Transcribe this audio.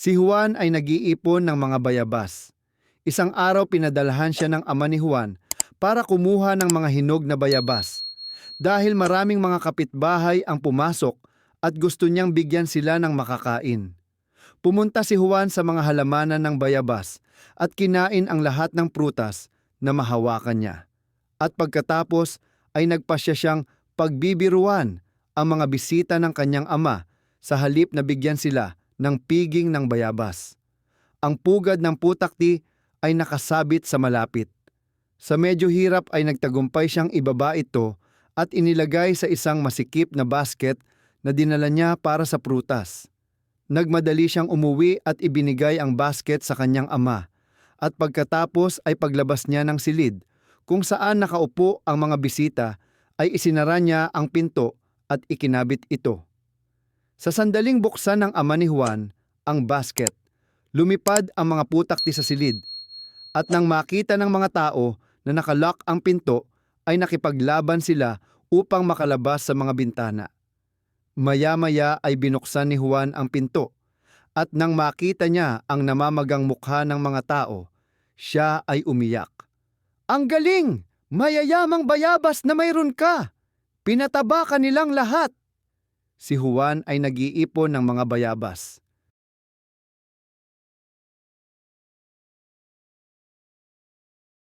Si Juan ay nag-iipon ng mga bayabas. Isang araw pinadalhan siya ng ama ni Juan para kumuha ng mga hinog na bayabas. Dahil maraming mga kapitbahay ang pumasok at gusto niyang bigyan sila ng makakain. Pumunta si Juan sa mga halamanan ng bayabas at kinain ang lahat ng prutas na mahawakan niya. At pagkatapos ay nagpasya siyang pagbibiruan ang mga bisita ng kanyang ama sa halip na bigyan sila ng piging ng bayabas. Ang pugad ng putakti ay nakasabit sa malapit. Sa medyo hirap ay nagtagumpay siyang ibaba ito at inilagay sa isang masikip na basket na dinala niya para sa prutas. Nagmadali siyang umuwi at ibinigay ang basket sa kanyang ama. At pagkatapos ay paglabas niya ng silid, kung saan nakaupo ang mga bisita, ay isinara niya ang pinto at ikinabit ito. Sa sandaling buksan ng ama ni Juan ang basket, lumipad ang mga putakti sa silid. At nang makita ng mga tao na nakalock ang pinto, ay nakipaglaban sila upang makalabas sa mga bintana. Maya-maya ay binuksan ni Juan ang pinto, at nang makita niya ang namamagang mukha ng mga tao, siya ay umiyak. "Ang galing! Mayayamang bayabas na mayroon ka! Pinataba ka nilang lahat!" Si Juan ay nag-iipon ng mga bayabas.